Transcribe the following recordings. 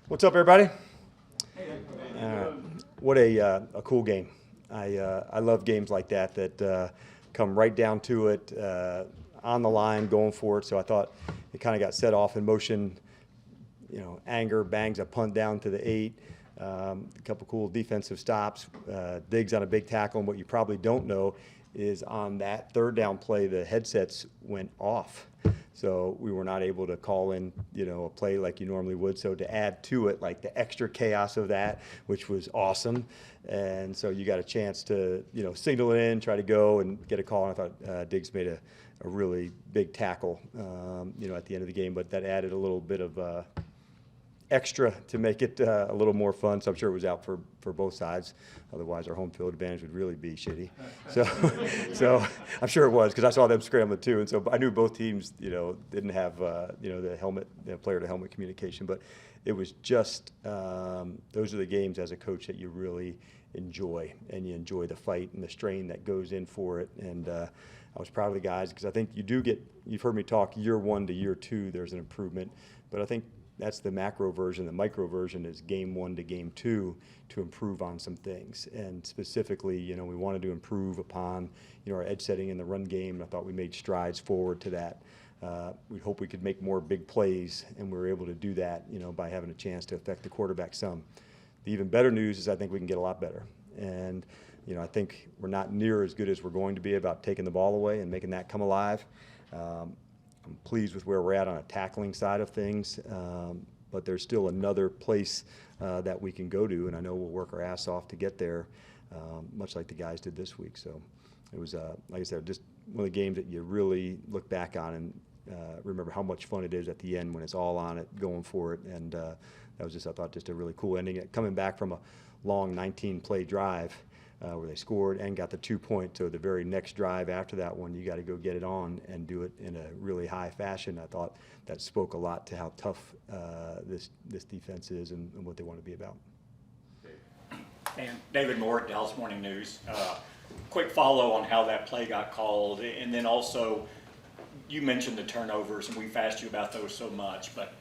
What's up, everybody? What a cool game. I love games like that come right down to it, on the line, going for it. So I thought it kind of got set off in motion. Anger bangs a punt down to the 8. A couple cool defensive stops. Diggs on a big tackle. And what you probably don't know is on that third down play, the headsets went off. So we were not able to call in, a play like you normally would. So to add to it, like the extra chaos of that, which was awesome. And so you got a chance to, signal it in, try to go and get a call. And I thought Diggs made a really big tackle, at the end of the game. But that added a little bit of extra to make it a little more fun. So I'm sure it was out for both sides. Otherwise, our home field advantage would really be shitty. So I'm sure it was, because I saw them scrambling too. And so I knew both teams, didn't have, the helmet, player-to-helmet communication. But it was just, those are the games as a coach that you really enjoy. And you enjoy the fight and the strain that goes in for it. And I was proud of the guys, because I think you've heard me talk year 1 to year 2, there's an improvement. But I think that's the macro version. The micro version is game 1 to game 2 to improve on some things. And specifically, we wanted to improve upon, our edge setting in the run game. And I thought we made strides forward to that. We hope we could make more big plays, and we were able to do that, by having a chance to affect the quarterback some. The even better news is I think we can get a lot better. And, I think we're not near as good as we're going to be about taking the ball away and making that come alive. I'm pleased with where we're at on a tackling side of things, but there's still another place that we can go to, and I know we'll work our ass off to get there, much like the guys did this week. So it was, like I said, just one of the games that you really look back on and remember how much fun it is at the end when it's all on it, going for it. And that was just, I thought, just a really cool ending. Coming back from a long 19-play drive, where they scored and got the 2 points. So the very next drive after that one, you got to go get it on and do it in a really high fashion. I thought that spoke a lot to how tough this defense is and what they want to be about. And David Moore, Dallas Morning News. Quick follow on how that play got called, and then also you mentioned the turnovers, and we've asked you about those so much, but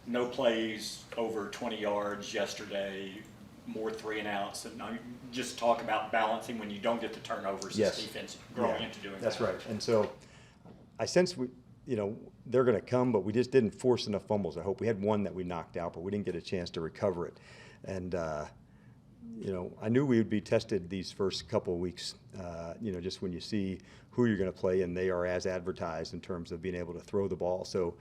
no plays over 20 yards yesterday. More 3 and outs, and just talk about balancing when you don't get the turnovers. Yes. This defense growing into doing that's that. Right. And so I sense they're going to come, but we just didn't force enough fumbles. I hope we had one that we knocked out, but we didn't get a chance to recover it. And I knew we would be tested these first couple of weeks. Just when you see who you're going to play, and they are as advertised in terms of being able to throw the ball. So.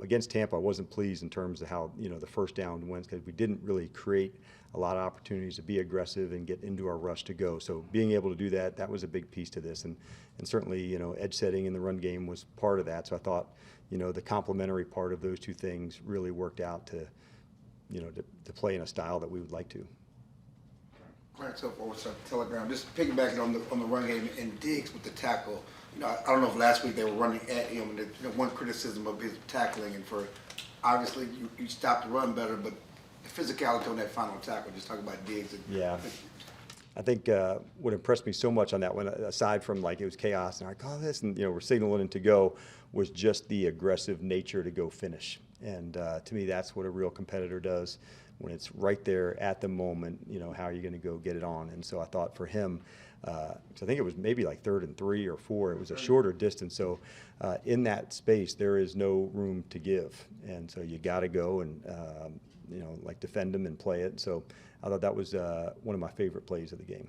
Against Tampa, I wasn't pleased in terms of how the first down wins, because we didn't really create a lot of opportunities to be aggressive and get into our rush to go. So being able to do that was a big piece to this, and certainly edge setting in the run game was part of that. So I thought the complementary part of those two things really worked out to play in a style that we would like to. Clarence up over Telegram. Just piggybacking on the run game and Diggs with the tackle. I don't know if last week they were running at him, and one criticism of his tackling, and for obviously you stopped the run better, but the physicality on that final tackle. Just talk about Diggs. Yeah. I think what impressed me so much on that one, aside from like it was chaos and I call this, and we're signaling to go, was just the aggressive nature to go finish. And to me, that's what a real competitor does when it's right there at the moment. How are you going to go get it on? And so I thought for him, because I think it was maybe like 3rd and 3 or 4. It was a shorter distance. So in that space, there is no room to give. And so you got to go and, defend them and play it. So I thought that was one of my favorite plays of the game.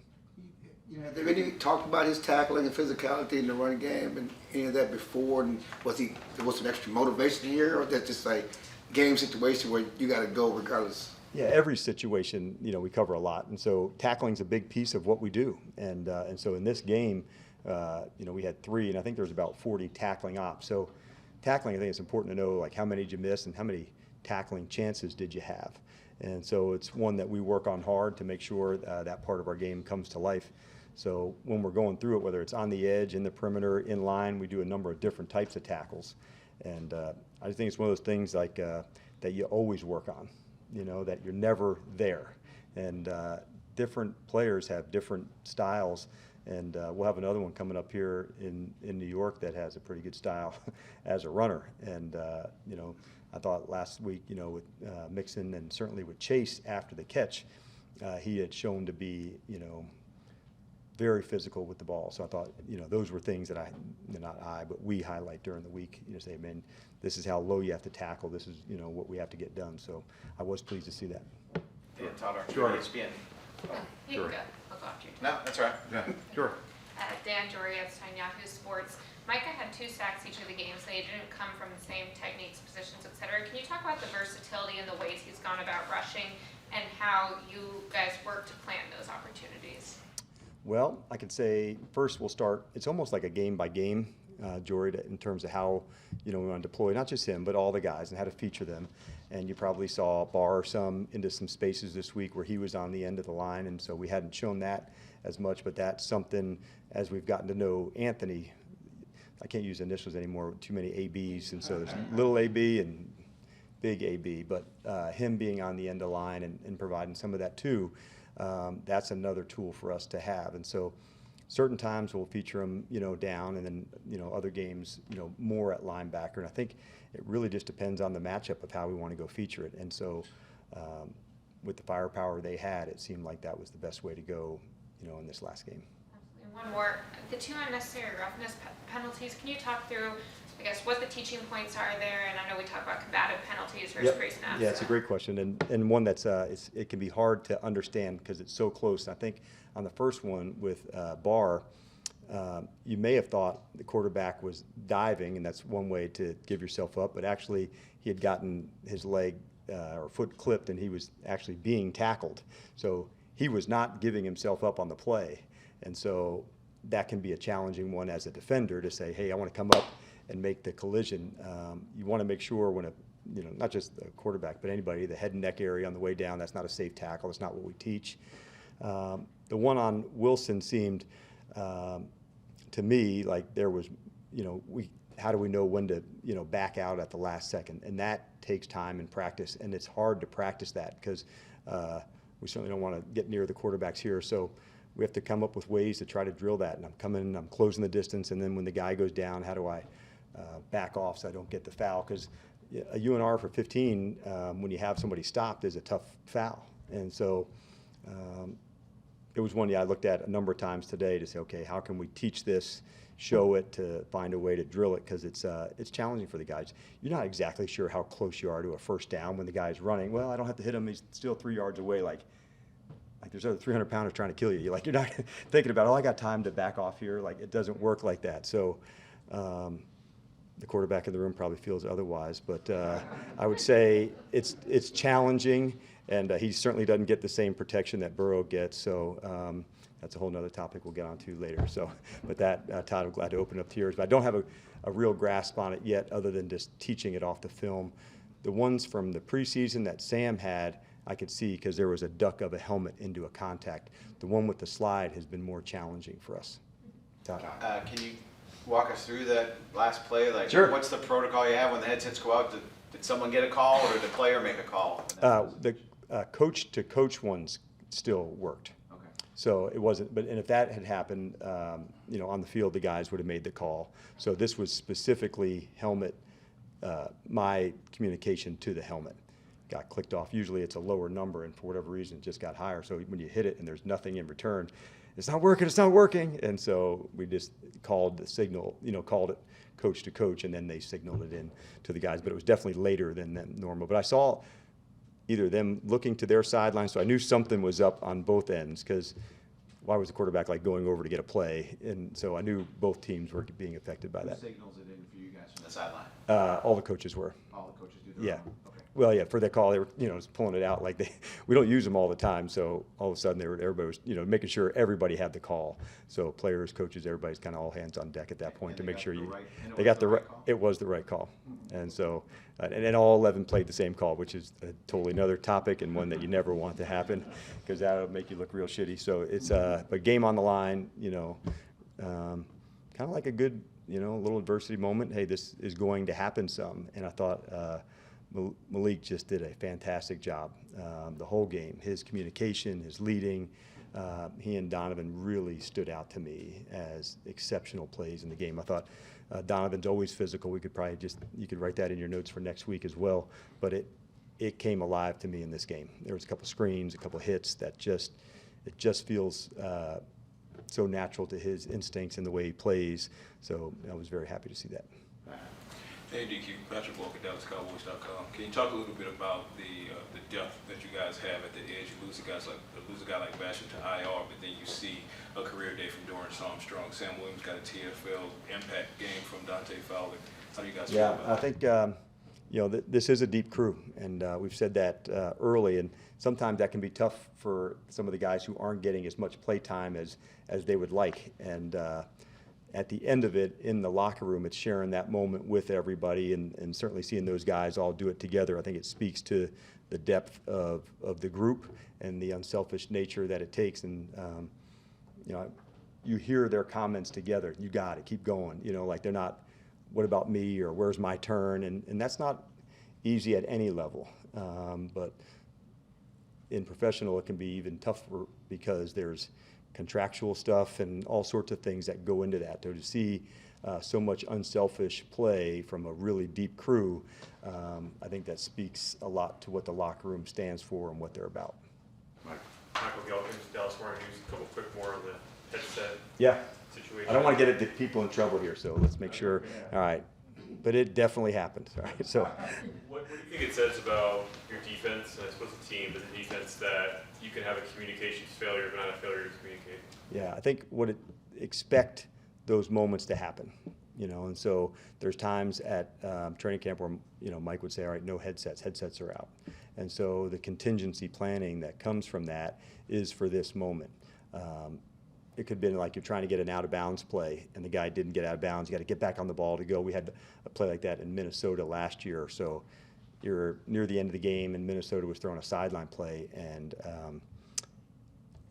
Have there been any talk about his tackling and physicality in the run game and any of that before? And was there some extra motivation here, or that just a game situation where you got to go regardless? Yeah, every situation, we cover a lot, and so tackling's a big piece of what we do. And so in this game, we had 3, and I think there's about 40 tackling ops. So tackling, I think it's important to know like how many did you miss and how many tackling chances did you have. And so it's one that we work on hard to make sure that part of our game comes to life. So when we're going through it, whether it's on the edge, in the perimeter, in line, we do a number of different types of tackles. And I think it's one of those things like that you always work on. That you're never there. And different players have different styles. And we'll have another one coming up here in New York that has a pretty good style as a runner. And, I thought last week, with Mixon and certainly with Chase after the catch, he had shown to be, very physical with the ball. So I thought, those were things that but we highlight during the week. Say, man, this is how low you have to tackle. This is, what we have to get done. So I was pleased to see that. Dan Todd, Sure. ESPN. You Sure. can go. I'll go after you. No, that's all right. Yeah, sure. Dan Jory, Epstein, Yahoo Sports. Micah had 2 sacks each of the games. They didn't come from the same techniques, positions, etc. Can you talk about the versatility and the ways he's gone about rushing and how you guys work to plan those opportunities? Well, I could say first we'll start, it's almost like a game by game, Jory, in terms of how, we want to deploy not just him, but all the guys and how to feature them. And you probably saw Barr into some spaces this week where he was on the end of the line, and so we hadn't shown that as much, but that's something as we've gotten to know Anthony. I can't use initials anymore, too many ABs, and so there's little AB and big AB, but him being on the end of the line and providing some of that too, that's another tool for us to have. And so certain times we'll feature him, down, and then, other games, more at linebacker. And I think it really just depends on the matchup of how we want to go feature it. And so with the firepower they had, it seemed like that was the best way to go, in this last game. And one more, the 2 unnecessary roughness penalties. Can you talk through, I guess, what the teaching points are there? And I know we talk about combative penalties versus pre-snap. Yeah, it's a great question, and one that's it can be hard to understand because it's so close. I think on the first one with Barr, you may have thought the quarterback was diving, and that's one way to give yourself up, but actually he had gotten his leg or foot clipped, and he was actually being tackled. So he was not giving himself up on the play, and so that can be a challenging one as a defender to say, hey, I want to come up and make the collision. You want to make sure when not just the quarterback, but anybody, the head and neck area on the way down, that's not a safe tackle. That's not what we teach. The one on Wilson seemed, to me, like there was, how do we know when to, back out at the last second? And that takes time and practice, and it's hard to practice that because we certainly don't want to get near the quarterbacks here. So we have to come up with ways to try to drill that. And I'm closing the distance, and then when the guy goes down, how do I back off so I don't get the foul? Because a UNR for 15, when you have somebody stopped, is a tough foul. And so it was one I looked at a number of times today to say, okay, how can we teach this, show it, to find a way to drill it, because it's challenging for the guys. You're not exactly sure how close you are to a first down when the guy's running. Well, I don't have to hit him. He's still 3 yards away. Like there's other 300-pounders trying to kill you. You're not thinking about, I got time to back off here. Like it doesn't work like that. So the quarterback in the room probably feels otherwise. But I would say it's challenging, and he certainly doesn't get the same protection that Burrow gets. So that's a whole nother topic we'll get onto later. So, but that, Todd, I'm glad to open up to yours. But I don't have a real grasp on it yet, other than just teaching it off the film. The ones from the preseason that Sam had, I could see because there was a duck of a helmet into a contact. The one with the slide has been more challenging for us. Todd. Can you walk us through that last play? Like, Sure. What's the protocol you have when the headsets go out? Did someone get a call, or did the player make a call? The coach-to-coach ones still worked. Okay. So it wasn't, and if that had happened, on the field, the guys would have made the call. So this was specifically helmet, my communication to the helmet got clicked off. Usually it's a lower number, and for whatever reason, it just got higher. So when you hit it and there's nothing in return, it's not working. And so we just called the signal, called it coach to coach, and then they signaled it in to the guys. But it was definitely later than normal. But I saw either them looking to their sideline, so I knew something was up on both ends, because why was the quarterback going over to get a play? And so I knew both teams were being affected by that. Who signals it in for you guys from the sideline? All the coaches were. All the coaches do their Yeah. own? Okay. Well, yeah, for that call, they were, just pulling it out we don't use them all the time. So all of a sudden, everybody was, making sure everybody had the call. So players, coaches, everybody's kind of all hands on deck at that point to make sure they got the right. It was the right call, and so and all 11 played the same call, which is totally another topic and one that you never want to happen, because that'll make you look real shitty. So it's but game on the line, kind of like a good, little adversity moment. Hey, this is going to happen some, and I thought. Malik just did a fantastic job the whole game. His communication, his leading, he and Donovan really stood out to me as exceptional plays in the game. I thought Donovan's always physical. We could probably you could write that in your notes for next week as well. But it came alive to me in this game. There was a couple screens, a couple hits that it just feels so natural to his instincts and the way he plays. So I was very happy to see that. Hey DQ, Patrick Walker, DallasCowboys.com. Can you talk a little bit about the depth that you guys have at the edge? You lose a guy like Basham to IR, but then you see a career day from Dorrance Armstrong. Sam Williams got a TFL impact game from Dante Fowler. How do you guys feel about that? I think this is a deep crew, and we've said that early. And sometimes that can be tough for some of the guys who aren't getting as much play time as they would like. And at the end of it, in the locker room, it's sharing that moment with everybody, and certainly seeing those guys all do it together. I think it speaks to the depth of the group and the unselfish nature that it takes. And you hear their comments together. You got it. Keep going. Like they're not, what about me, or where's my turn? And that's not easy at any level. But in professional, it can be even tougher because there's contractual stuff and all sorts of things that go into that. So to see so much unselfish play from a really deep crew, I think that speaks a lot to what the locker room stands for and what they're about. Michael Gelkins, Dallas Morning News. A couple quick more on the headset situation. I don't want to get people in trouble here, so let's make sure. All right. But it definitely happened. All right. So What do you think it says about your defense, and I suppose the team, but the defense, that you can have a communications failure but not a failure to communicate? I think expect those moments to happen, and so there's times at training camp where, Mike would say, all right, no headsets are out. And so the contingency planning that comes from that is for this moment. It could have been like you're trying to get an out-of-bounds play, and the guy didn't get out of bounds. You got to get back on the ball to go. We had a play like that in Minnesota last year. So you're near the end of the game, and Minnesota was throwing a sideline play, and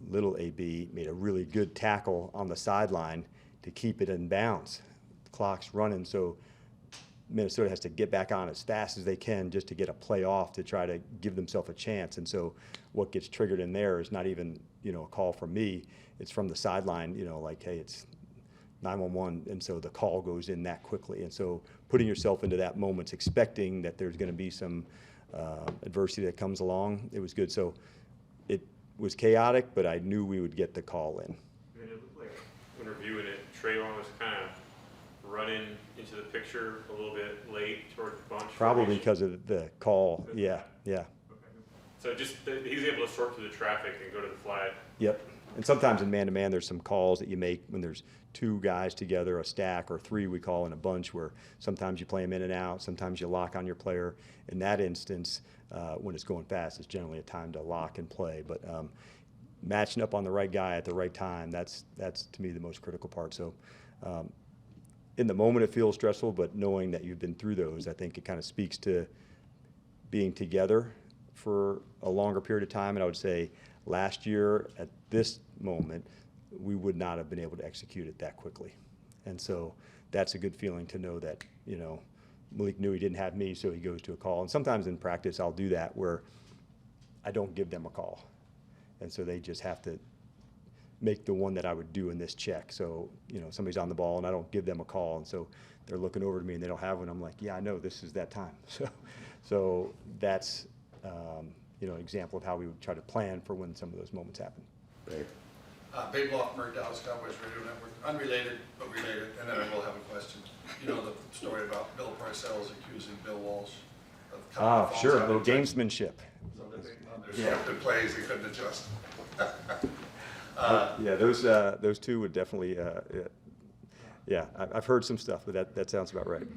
little AB made a really good tackle on the sideline to keep it in bounds. The clock's running, so Minnesota has to get back on as fast as they can just to get a play off to try to give themselves a chance. And so what gets triggered in there is not even, a call from me. It's from the sideline, like, hey, it's 911. And so the call goes in that quickly. And so putting yourself into that moment, expecting that there's going to be some adversity that comes along, it was good. So it was chaotic, but I knew we would get the call in. And it looked like, when reviewing it, Trayvon was kind of running into the picture a little bit late toward the bunch. Probably because of the call. Yeah. Okay. So just he was able to sort through the traffic and go to the flag. Yep. And sometimes in man-to-man, there's some calls that you make when there's two guys together, a stack, or three we call in a bunch, where sometimes you play them in and out, sometimes you lock on your player. In that instance, when it's going fast, it's generally a time to lock and play. But matching up on the right guy at the right time, that's to me the most critical part. So in the moment it feels stressful, but knowing that you've been through those, I think it kind of speaks to being together for a longer period of time. And I would say last year at this moment, we would not have been able to execute it that quickly. And so that's a good feeling to know that, Malik knew he didn't have me, so he goes to a call. And sometimes in practice, I'll do that where I don't give them a call. And so they just have to make the one that I would do in this check. So, somebody's on the ball and I don't give them a call. And so they're looking over to me and they don't have one. I'm like, yeah, I know, this is that time. So that's, an example of how we would try to plan for when some of those moments happen. Babe Loffmer, Dallas Cowboys Radio Network, unrelated but related, and then I will have a question. You know the story about Bill Parcells accusing Bill Walsh of cutting the Sure, a phones little out. gamesmanship. So that there's scripted plays he couldn't adjust. Those two would definitely, I've heard some stuff, but that sounds about right.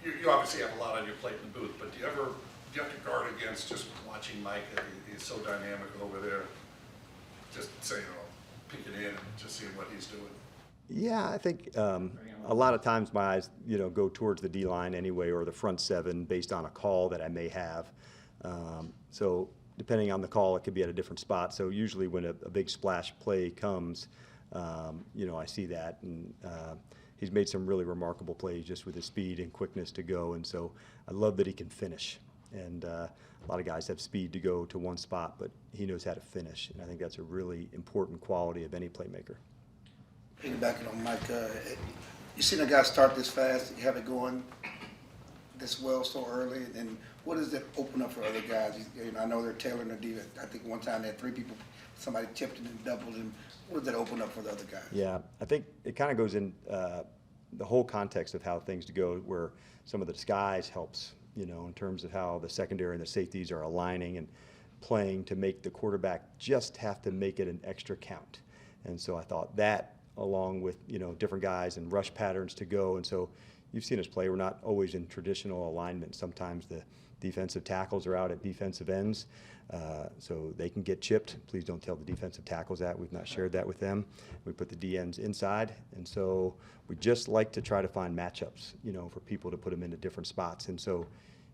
You obviously have a lot on your plate in the booth, but do you have to guard against just watching Mike? He's so dynamic over there. Just peeking in and just seeing what he's doing. Yeah, I think a lot of times my eyes, go towards the D-line anyway, or the front seven based on a call that I may have. So depending on the call, it could be at a different spot. So usually when a big splash play comes, I see that. And he's made some really remarkable plays just with his speed and quickness to go. And so I love that he can finish. And a lot of guys have speed to go to one spot, but he knows how to finish. And I think that's a really important quality of any playmaker. Piggybacking on Mike, you seen a guy start this fast, you have it going this well so early, and what does it open up for other guys? I know they're tailoring their defense. I think one time they had 3 people, somebody tipped it and doubled him. What does that open up for the other guys? Yeah, I think it kind of goes in the whole context of how things go, where some of the disguise helps, in terms of how the secondary and the safeties are aligning and playing to make the quarterback just have to make it an extra count. And so I thought that, along with, different guys and rush patterns to go. And so you've seen us play. We're not always in traditional alignment. Sometimes the defensive tackles are out at defensive ends, so they can get chipped. Please don't tell the defensive tackles that. We've not shared that with them. We put the D ends inside, and so we just like to try to find matchups, for people to put them into different spots. And so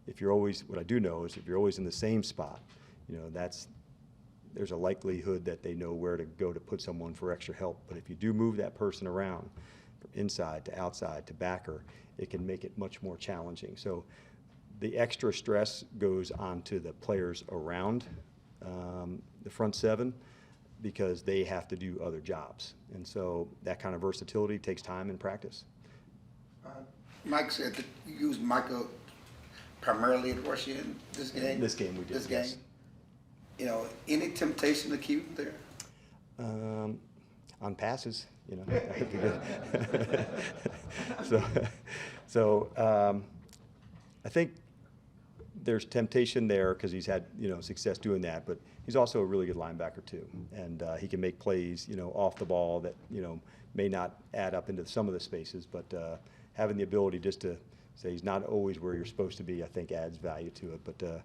if you're always, what I do know is if you're always in the same spot, there's a likelihood that they know where to go to put someone for extra help. But if you do move that person around from inside to outside to backer, it can make it much more challenging. So the extra stress goes onto the players around the front 7 because they have to do other jobs. And so that kind of versatility takes time and practice. Mike said that you used Micah primarily at rush in this game? This game we did, This game? Yes. Any temptation to keep him there? On passes, so I think there's temptation there because he's had, success doing that, but he's also a really good linebacker too. And he can make plays, off the ball that, may not add up into some of the spaces, but having the ability just to say he's not always where you're supposed to be, I think adds value to it. But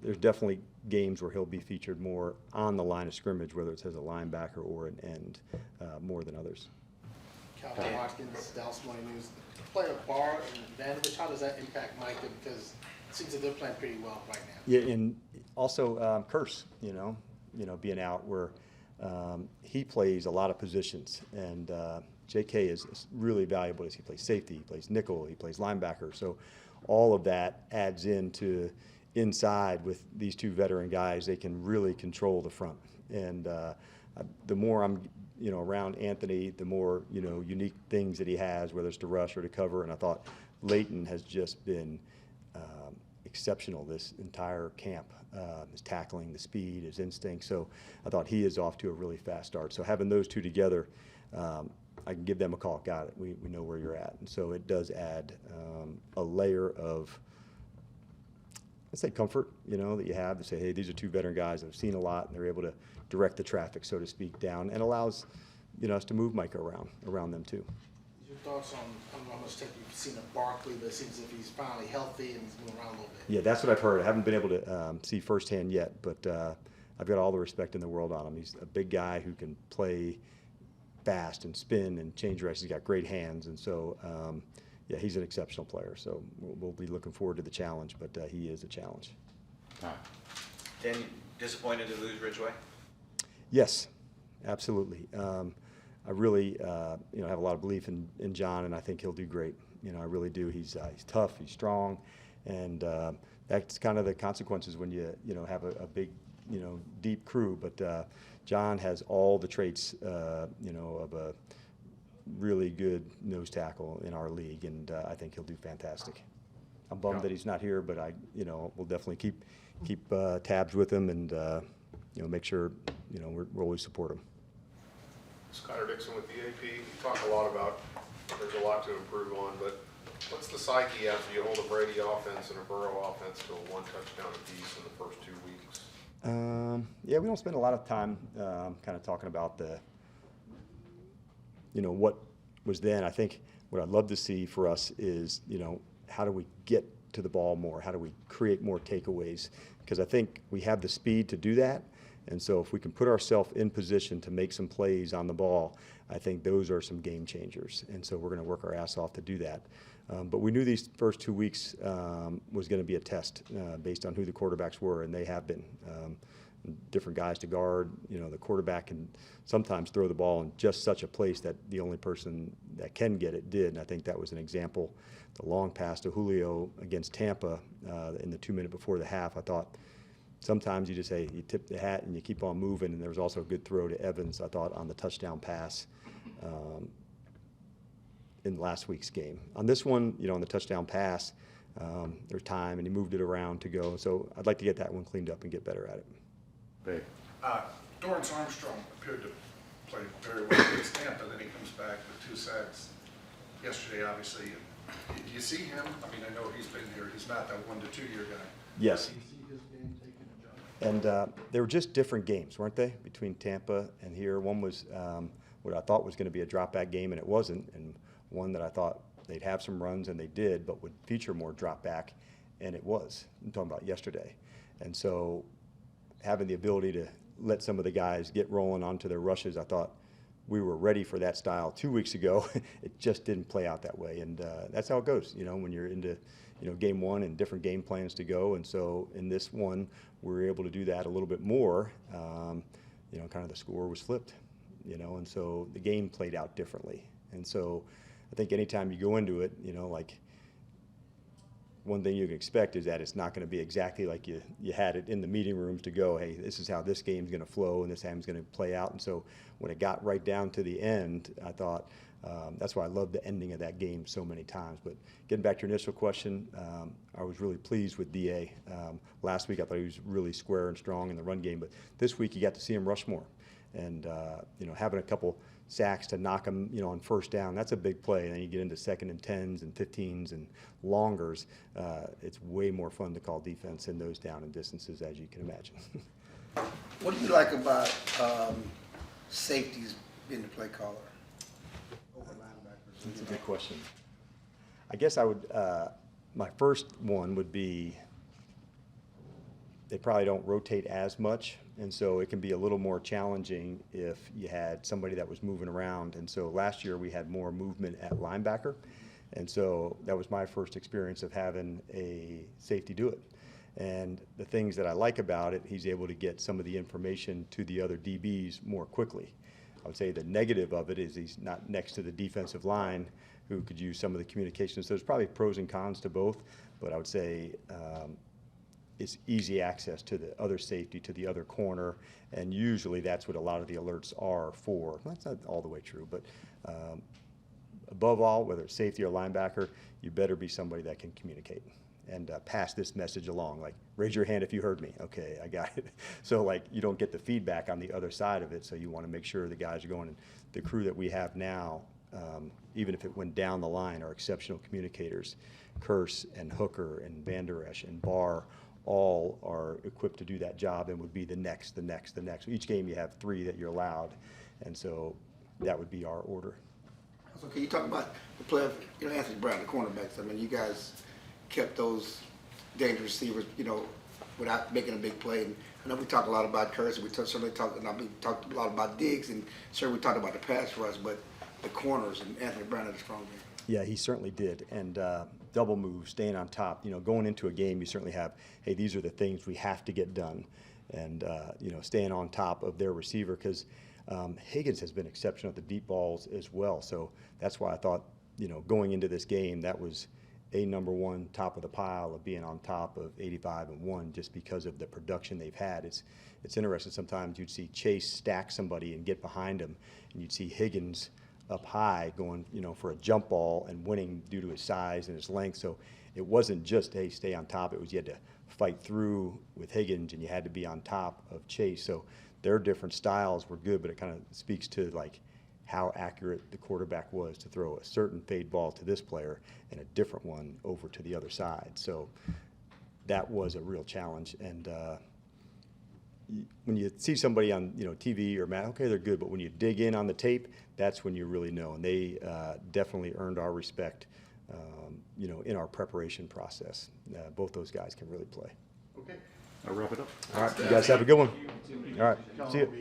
there's definitely games where he'll be featured more on the line of scrimmage, whether it's as a linebacker or an end, more than others. Calvin Watkins, Dallas Morning News. Player Barr and Vanovich, how does that impact Micah? Because it seems that they're playing pretty well right now. Yeah, and also Curse, being out where he plays a lot of positions, and J.K. is really valuable as he plays safety, he plays nickel, he plays linebacker. So all of that adds into inside with these 2 veteran guys. They can really control the front. And the more I'm around Anthony, the more unique things that he has, whether it's to rush or to cover. And I thought Leighton has just been exceptional this entire camp. His tackling, the speed, his instinct. So I thought he is off to a really fast start. So having those 2 together, I can give them a call. Got it. We know where you're at. And so it does add a layer of, let's say, comfort, that you have to say, hey, these are 2 veteran guys that have seen a lot, and they're able to direct the traffic, so to speak, down, and allows, us to move Micah around them too. Your thoughts on how much tape you've seen of Barkley, but it seems as if he's finally healthy and he's moving around a little bit. Yeah, that's what I've heard. I haven't been able to see firsthand yet, but I've got all the respect in the world on him. He's a big guy who can play fast and spin and change directions. He's got great hands, and so yeah, he's an exceptional player. So we'll be looking forward to the challenge, but he is a challenge. Dan, disappointed to lose Ridgeway? Yes, absolutely. I really, have a lot of belief in John, and I think he'll do great. I really do. He's tough, he's strong, and that's kind of the consequences when you have a big, deep crew. But John has all the traits, of a really good nose tackle in our league, and I think he'll do fantastic. I'm bummed that he's not here, but we'll definitely keep tabs with him and make sure we're always support him. Skyler Dixon with the AP. You talk a lot about there's a lot to improve on, but what's the psyche after you hold a Brady offense and a Burrow offense to a 1 touchdown apiece in the first 2 weeks? Yeah, we don't spend a lot of time kind of talking about what was then. I think what I'd love to see for us is, how do we get to the ball more? How do we create more takeaways? Because I think we have the speed to do that. And so if we can put ourselves in position to make some plays on the ball, I think those are some game changers. And so we're going to work our ass off to do that. But we knew these first 2 weeks was going to be a test based on who the quarterbacks were, and they have been. different guys to guard. The quarterback can sometimes throw the ball in just such a place that the only person that can get it did. And I think that was an example. The long pass to Julio against Tampa in the 2 minute before the half, I thought sometimes you just say you tip the hat and you keep on moving. And there was also a good throw to Evans, I thought, on the touchdown pass in last week's game. On this one, on the touchdown pass, there's time and he moved it around to go. So I'd like to get that one cleaned up and get better at it. Dorrance Armstrong appeared to play very well against Tampa, then he comes back with 2 sacks yesterday, obviously. And do you see him? I mean, I know he's been here. He's not that 1 to 2 year guy. Yes. Do you see his game taking a jump? And they were just different games, weren't they, between Tampa and here? One was what I thought was going to be a drop-back game, and it wasn't. And one that I thought they'd have some runs, and they did, but would feature more drop-back, and it was. I'm talking about yesterday. And so having the ability to let some of the guys get rolling onto their rushes, I thought we were ready for that style 2 weeks ago. It just didn't play out that way, and that's how it goes, when you're into game one and different game plans to go. And so in this one, we were able to do that a little bit more. Kind of the score was flipped, and so the game played out differently. And so I think anytime you go into it, like one thing you can expect is that it's not going to be exactly like you had it in the meeting rooms to go, hey, this is how this game's going to flow and this game's going to play out. And so when it got right down to the end, I thought that's why I loved the ending of that game so many times. But getting back to your initial question, I was really pleased with DA. Last week I thought he was really square and strong in the run game, but this week you got to see him rush more. And having a couple sacks to knock him, on first down, that's a big play. And then you get into 2nd and 10s and 15s and longers. It's way more fun to call defense in those down and distances, as you can imagine. What do you like about safeties being the play caller? That's a good question. I guess I would, my first one would be they probably don't rotate as much, and so it can be a little more challenging if you had somebody that was moving around. And so last year we had more movement at linebacker, and so that was my first experience of having a safety do it. And the things that I like about it, he's able to get some of the information to the other DBs more quickly. I would say the negative of it is he's not next to the defensive line who could use some of the communication. So there's probably pros and cons to both, but I would say it's easy access to the other safety, to the other corner, and usually that's what a lot of the alerts are for. That's not all the way true, but above all, whether it's safety or linebacker, you better be somebody that can communicate and pass this message along. Like, raise your hand if you heard me. Okay, I got it. So, like, you don't get the feedback on the other side of it, so you want to make sure the guys are going. And the crew that we have now, even if it went down the line, are exceptional communicators. Curse and Hooker and Van Der Esch and Barr all are equipped to do that job and would be the next. Each game you have 3 that you're allowed, and so that would be our order. So can you talk about the play of, Anthony Brown, the cornerbacks? I mean, you guys kept those dangerous receivers, without making a big play. And I know we talk a lot about Curse, we talked a lot about Diggs, and certainly we talked about the pass rush, but the corners and Anthony Brown had a strong game. Yeah, he certainly did. And double moves, staying on top. Going into a game, you certainly have, hey, these are the things we have to get done. And, staying on top of their receiver, because Higgins has been exceptional at the deep balls as well. So that's why I thought, going into this game, that was a number one top of the pile of being on top of 85-1 just because of the production they've had. It's interesting. Sometimes you'd see Chase stack somebody and get behind him, and you'd see Higgins up high going, for a jump ball and winning due to his size and his length. So it wasn't just, hey, stay on top. It was you had to fight through with Higgins and you had to be on top of Chase. So their different styles were good, but it kind of speaks to like how accurate the quarterback was to throw a certain fade ball to this player and a different one over to the other side. So that was a real challenge. And when you see somebody on TV or okay, they're good, but when you dig in on the tape, that's when you really know. And they definitely earned our respect, in our preparation process. Both those guys can really play. Okay. I'll wrap it up. All right, you guys have a good one. All right, see you.